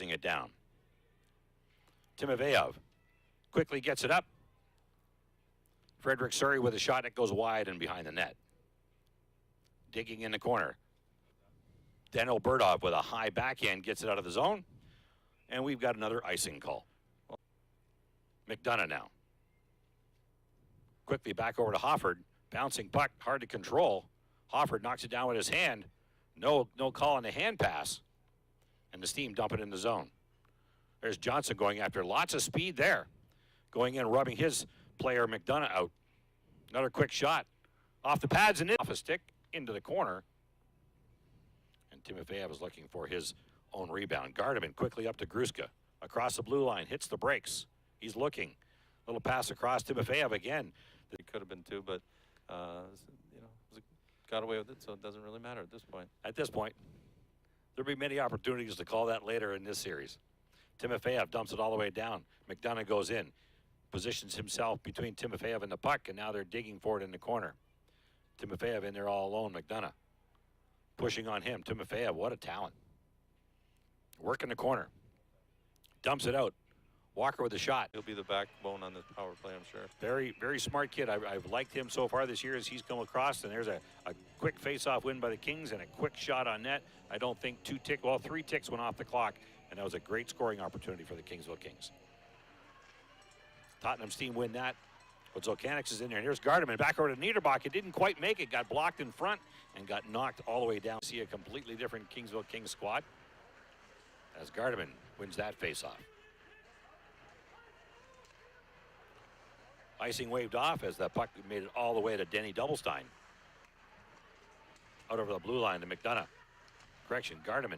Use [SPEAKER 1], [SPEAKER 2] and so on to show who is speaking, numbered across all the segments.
[SPEAKER 1] it down. Timofeyev quickly gets it up. Frederick Surrey with a shot that goes wide and behind the net. Digging in the corner. Daniel Burdov with a high backhand gets it out of the zone. And we've got another icing call. McDonough now. Quickly back over to Hofford. Bouncing puck, hard to control. Hofford knocks it down with his hand. No call on the hand pass. And the Steam dump it in the zone. There's Johnson going after lots of speed there. Going in, rubbing his player McDonough out. Another quick shot. Off the pads and in. Off a stick into the corner. And Timofeyev is looking for his own rebound. Gardeman quickly up to Gruska. Across the blue line, hits the brakes. He's looking. Little pass across Timofeyev again.
[SPEAKER 2] It could have been two, but got away with it, so it doesn't really matter at this point.
[SPEAKER 1] At this point, there'll be many opportunities to call that later in this series. Timofeyev dumps it all the way down. McDonough goes in, positions himself between Timofeyev and the puck, and now they're digging for it in the corner. Timofeyev in there all alone. McDonough pushing on him. Timofeyev, what a talent. Working the corner. Dumps it out. Walker with a shot.
[SPEAKER 2] He'll be the backbone on this power play, I'm sure.
[SPEAKER 1] Very, very smart kid. I've liked him so far this year as he's come across. And there's a quick face-off win by the Kings and a quick shot on net. I don't think 3 ticks went off the clock. And that was a great scoring opportunity for the Kingsville Kings. Tottenham Steam win that. But Zolkanix is in there. And here's Gardeman back over to Niederbach. It didn't quite make it. Got blocked in front and got knocked all the way down. See a completely different Kingsville Kings squad as Gardeman wins that face-off. Icing waved off as that puck made it all the way to Denny Doublestein. Out over the blue line to McDonough. Correction, Gardeman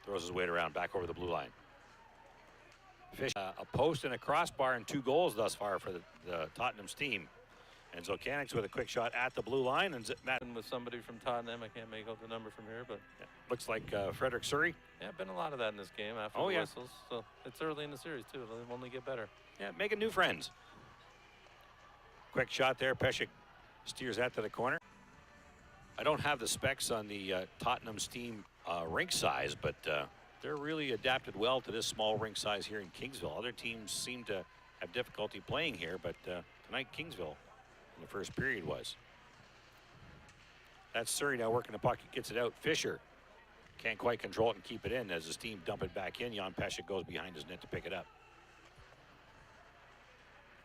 [SPEAKER 1] throws his weight around back over the blue line. Fish, a post and a crossbar and 2 goals thus far for the Tottenham Steam. And Zolkanix with a quick shot at the blue line. And Matt
[SPEAKER 2] with somebody from Tottenham, I can't make out the number from here, but
[SPEAKER 1] looks like Frederick Surrey.
[SPEAKER 2] Yeah, been a lot of that in this game after the whistles. So it's early in the series too. It'll only get better.
[SPEAKER 1] Yeah, making new friends. Quick shot there. Pesek steers that to the corner. I don't have the specs on the Tottenham Steam rink size, but they're really adapted well to this small rink size here in Kingsville. Other teams seem to have difficulty playing here, but tonight Kingsville in the first period was. That's Surrey now working the puck. He gets it out. Fisher can't quite control it and keep it in as the Steam dump it back in. Jan Pesek goes behind his net to pick it up.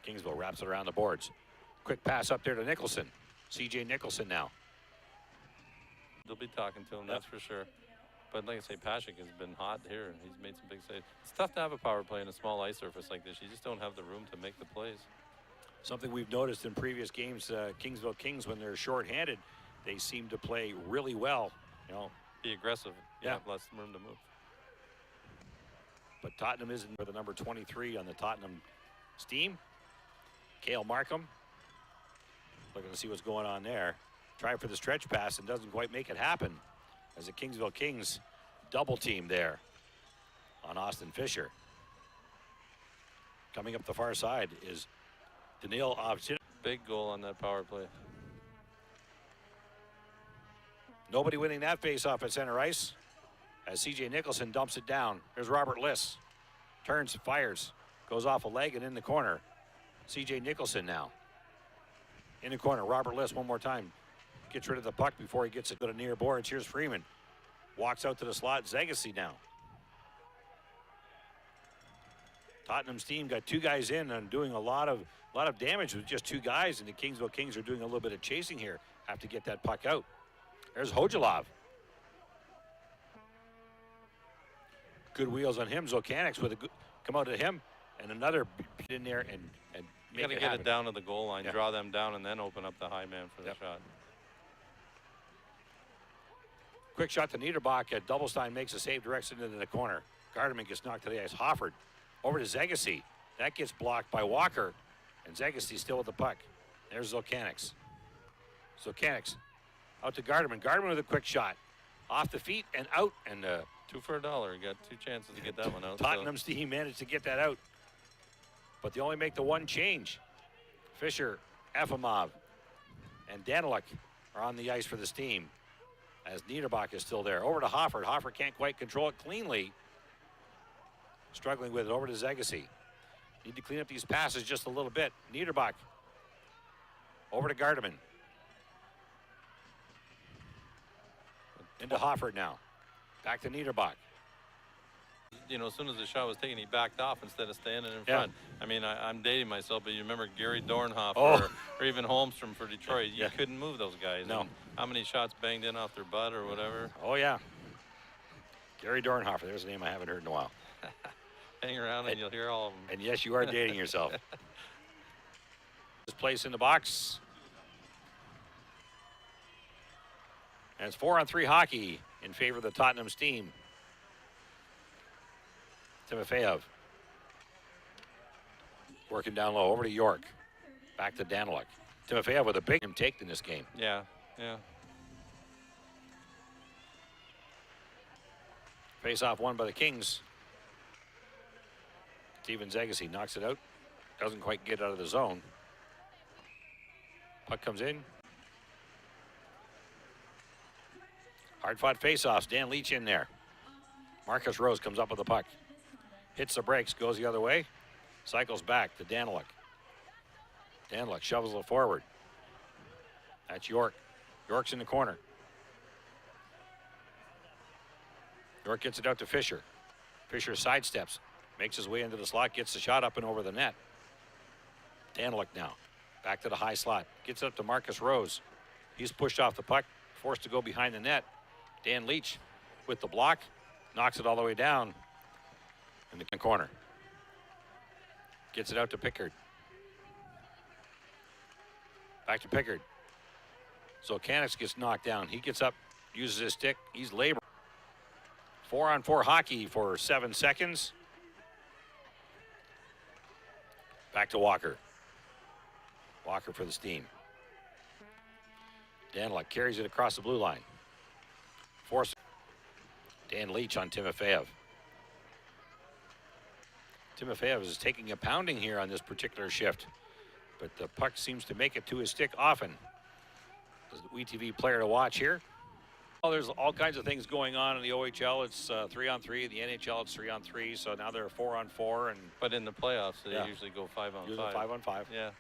[SPEAKER 1] Kingsville wraps it around the boards. Quick pass up there to Nicholson. C.J. Nicholson now.
[SPEAKER 2] They'll be talking to him, that's for sure. But like I say, Pesek has been hot here. He's made some big saves. It's tough to have a power play in a small ice surface like this. You just don't have the room to make the plays.
[SPEAKER 1] Something we've noticed in previous games, Kingsville Kings, when they're shorthanded, they seem to play really well. You know,
[SPEAKER 2] be aggressive. Yeah, less room to move.
[SPEAKER 1] But Tottenham isn't for the number 23 on the Tottenham Steam. Cale Markham looking to see what's going on there. Try for the stretch pass and doesn't quite make it happen as the Kingsville Kings double team there on Austin Fisher. Coming up the far side is Daniil Ovchin.
[SPEAKER 2] Big goal on that power play.
[SPEAKER 1] Nobody winning that face-off at center ice as C.J. Nicholson dumps it down. There's Robert Liss. Turns, fires, goes off a leg and in the corner. C.J. Nicholson now. In the corner, Robert Liss one more time. Gets rid of the puck before he gets it to the near boards. Here's Freeman. Walks out to the slot. Zegasi now. Tottenham's team got 2 guys in and doing a lot of damage with just 2 guys, and the Kingsville Kings are doing a little bit of chasing here. Have to get that puck out. There's Hojalov. Good wheels on him. Zolkanix with a good come out to him, and another in there and
[SPEAKER 2] you got to get it down to the goal line, draw them down, and then open up the high man for the shot.
[SPEAKER 1] Quick shot to Niederbach. Doublestein makes a save, directs it into the corner. Gardeman gets knocked to the ice. Hofford over to Zegasi. That gets blocked by Walker, and Zegasi still with the puck. There's Zolkanix. Zolkanix out to Gardeman. Gardeman with a quick shot. Off the feet and out. And
[SPEAKER 2] 2 for $1. You got 2 chances to get that one out.
[SPEAKER 1] Tottenham's team managed to get that out. But they only make the one change. Fisher, Efimov, and Danilyuk are on the ice for this team. as Niederbach is still there. Over to Hofford. Hofford can't quite control it cleanly. Struggling with it. Over to Zegassi. Need to clean up these passes just a little bit. Niederbach. Over to Gardeman. Into Hofford now. Back to Niederbach.
[SPEAKER 2] You know, as soon as the shot was taken, he backed off instead of standing in
[SPEAKER 1] Yeah.
[SPEAKER 2] front. I mean, I'm dating myself, but you remember Gary Dornhoff
[SPEAKER 1] Oh.
[SPEAKER 2] or even Holmstrom for Detroit. You
[SPEAKER 1] Yeah.
[SPEAKER 2] couldn't move those guys.
[SPEAKER 1] No.
[SPEAKER 2] And how many shots banged in off their butt or whatever?
[SPEAKER 1] Oh, yeah. Gary Dornhofer. There's a name I haven't heard in a while.
[SPEAKER 2] Hang around and you'll hear all of them.
[SPEAKER 1] And yes, you are dating yourself. This place in the box. And it's 4-on-3 hockey in favor of the Tottenham's team. Timofeyev. Working down low. Over to York. Back to Danilyuk. Timofeyev with a big take in this game.
[SPEAKER 2] Yeah, yeah.
[SPEAKER 1] Face-off won by the Kings. Steven Zegassi knocks it out. Doesn't quite get out of the zone. Puck comes in. Hard-fought face-offs. Dan Leach in there. Marcus Rose comes up with the puck. Hits the brakes, goes the other way. Cycles back to Danilyuk. Danilyuk shovels it forward. That's York. York's in the corner. York gets it out to Fisher. Fisher sidesteps. Makes his way into the slot. Gets the shot up and over the net. Danilyuk now. Back to the high slot. Gets it up to Marcus Rose. He's pushed off the puck. Forced to go behind the net. Dan Leach with the block. Knocks it all the way down in the corner. Gets it out to Pickard. Back to Pickard. So Canucks gets knocked down. He gets up, uses his stick. He's laboring. 4-on-4 hockey for 7 seconds. Back to Walker. Walker for the Steam. Danilyuk carries it across the blue line. Force. Dan Leach on Timofeyev. Timofeyev is taking a pounding here on this particular shift, but the puck seems to make it to his stick often. As the WeTV player to watch here. Well, there's all kinds of things going on in the OHL. It's 3-on-3. The NHL, it's 3-on-3. So now they're 4-on-4.
[SPEAKER 2] But in the playoffs, they
[SPEAKER 1] Yeah.
[SPEAKER 2] usually go 5-on-5.
[SPEAKER 1] Usually 5-on-5.
[SPEAKER 2] Yeah.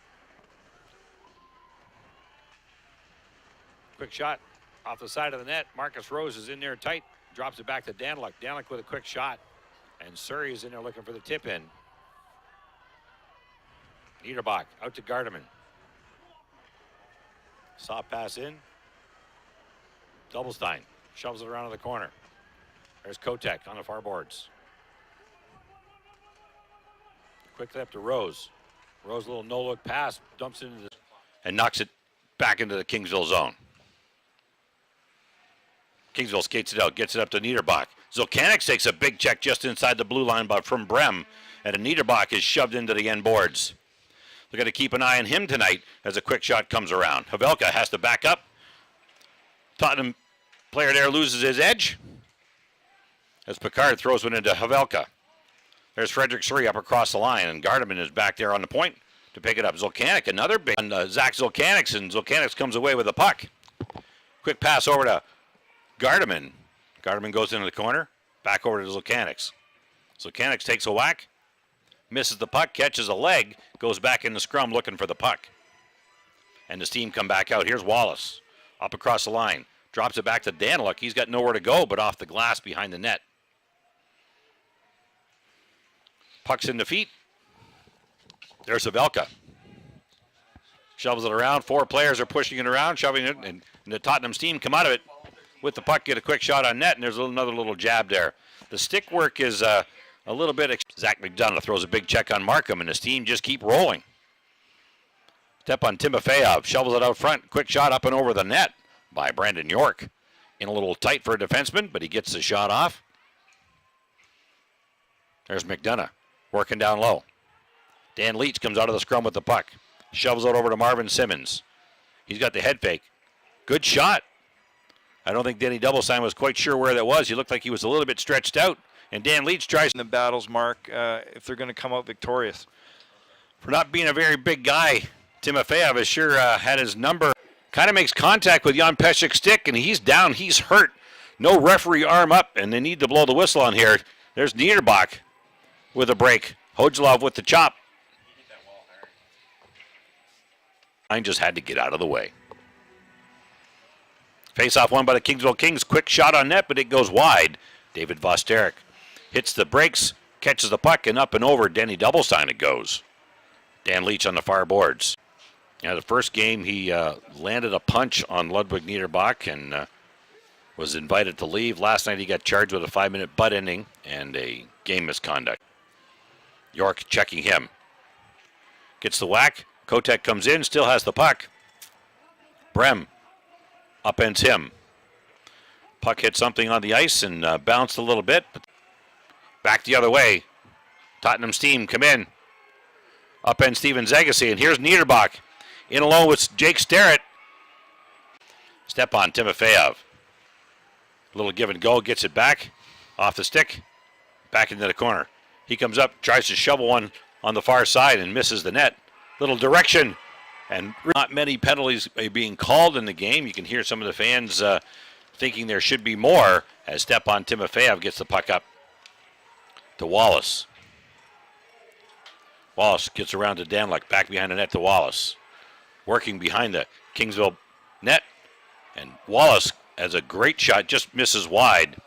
[SPEAKER 1] Quick shot off the side of the net. Marcus Rose is in there tight. Drops it back to Danilyuk. Danilyuk with a quick shot. And Surrey is in there looking for the tip in. Niederbach out to Gardeman. Soft pass in. Doubelstein shoves it around in the corner. There's Kotek on the far boards. Quick up to Rose. Rose, a little no-look pass, dumps it into the... and knocks it back into the Kingsville zone. Kingsville skates it out, gets it up to Niederbach. Zulkanix takes a big check just inside the blue line from Brem, and Niederbach is shoved into the end boards. They're going to keep an eye on him tonight as a quick shot comes around. Havelka has to back up. Tottenham player there loses his edge as Picard throws one into Havelka. There's Frederick Surrey up across the line, and Gardeman is back there on the point to pick it up. Zulkanix, another big on Zach Zulkanix, and Zulkanix comes away with the puck. Quick pass over to Gardeman. Gardeman goes into the corner, back over to Zulkanix. Zulkanix takes a whack, misses the puck, catches a leg, goes back in the scrum looking for the puck. And the Steam come back out. Here's Wallace up across the line. Drops it back to Danilyuk. He's got nowhere to go but off the glass behind the net. Puck's in the feet. There's Havelka. Shovels it around. 4 players are pushing it around, shoving it, and the Tottenham's team come out of it with the puck, get a quick shot on net, and there's another little jab there. The stick work is a little bit... Zach McDonough throws a big check on Markham, and his team just keep rolling. Step on Timofeyev, shovels it out front. Quick shot up and over the net by Brandon York. In a little tight for a defenseman, but he gets the shot off. There's McDonough working down low. Dan Leach comes out of the scrum with the puck. Shovels it over to Marvin Simmons. He's got the head fake. Good shot. I don't think Denny Doublestein was quite sure where that was. He looked like he was a little bit stretched out. And Dan Leach tries
[SPEAKER 3] in the battles, Mark, if they're going to come out victorious.
[SPEAKER 1] For not being a very big guy, Timofeyev has sure had his number. Kind of makes contact with Jan Peszek's stick, and he's down. He's hurt. No referee arm up, and they need to blow the whistle on here. There's Niederbach with a break. Hodgelov with the chop. I just had to get out of the way. Face-off won by the Kingsville Kings. Quick shot on net, but it goes wide. David Vosterek hits the brakes, catches the puck, and up and over. Denny Doublestein it goes. Dan Leach on the far boards. Yeah, the first game he landed a punch on Ludwig Niederbach and was invited to leave. Last night he got charged with a 5-minute butt ending and a game misconduct. York checking him. Gets the whack. Kotek comes in, still has the puck. Brem upends him. Puck hit something on the ice and bounced a little bit. But back the other way. Tottenham's team come in. Upend Steven Zagasi, and here's Niederbach. In alone with Jake Starrett. Stepan Timofeyev. Little give and go, gets it back. Off the stick. Back into the corner. He comes up, tries to shovel one on the far side and misses the net. Little direction. And not many penalties being called in the game. You can hear some of the fans thinking there should be more as Stepan Timofeyev gets the puck up to Wallace. Wallace gets around to Danilyuk, back behind the net to Wallace. Working behind the Kingsville net. And Wallace has a great shot, just misses wide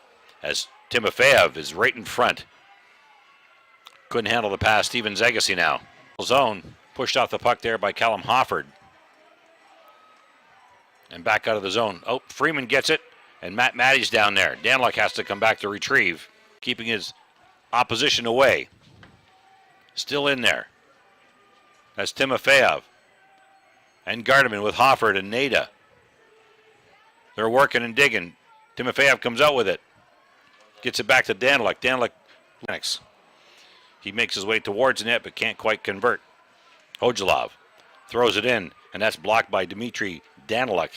[SPEAKER 1] as Timofeyev is right in front. Couldn't handle the pass. Steven Zagasi now. Zone pushed off the puck there by Callum Hofford. And back out of the zone. Oh, Freeman gets it. And Matt Matty's down there. Danilyuk has to come back to retrieve, keeping his opposition away. Still in there. That's Timofeyev. And Gardeman with Hofford and Nada. They're working and digging. Timofeyev comes out with it. Gets it back to Danilyuk. Danilyuk next. He makes his way towards the net but can't quite convert. Hodgelov throws it in, and that's blocked by Dmitry Danilyuk.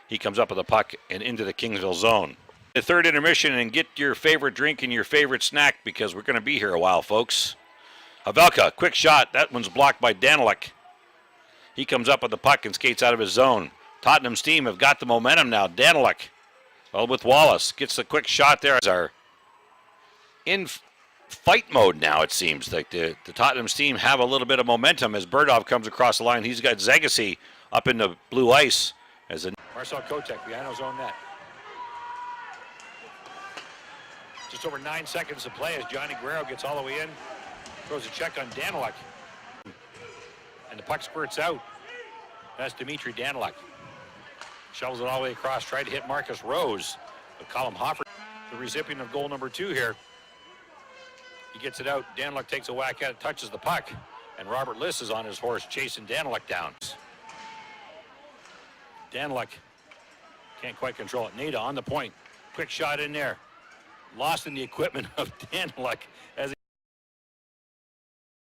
[SPEAKER 1] He comes up with the puck and into the Kingsville zone. The third intermission, and get your favorite drink and your favorite snack because we're going to be here a while, folks. Havelka, quick shot. That one's blocked by Danilyuk. He comes up with the puck and skates out of his zone. Tottenham's team have got the momentum now. Danilyuk, well, with Wallace, gets the quick shot there. Are in fight mode now, it seems. Like the Tottenham's team have a little bit of momentum as Burdov comes across the line. He's got Zagasi up in the blue ice. As Marcel Kotek behind his own net. Just over 9 seconds to play as Johnny Guerrero gets all the way in. Throws a check on Danilyuk. And the puck spurts out. That's Dmitry Danilyuk. Shovels it all the way across. Tried to hit Marcus Rose. But Colin Hofford, the recipient of goal number 2 here. He gets it out. Danilyuk takes a whack at it, touches the puck. And Robert Liss is on his horse chasing Danilyuk down. Danilyuk can't quite control it. Nada on the point. Quick shot in there. Lost in the equipment of Danilyuk as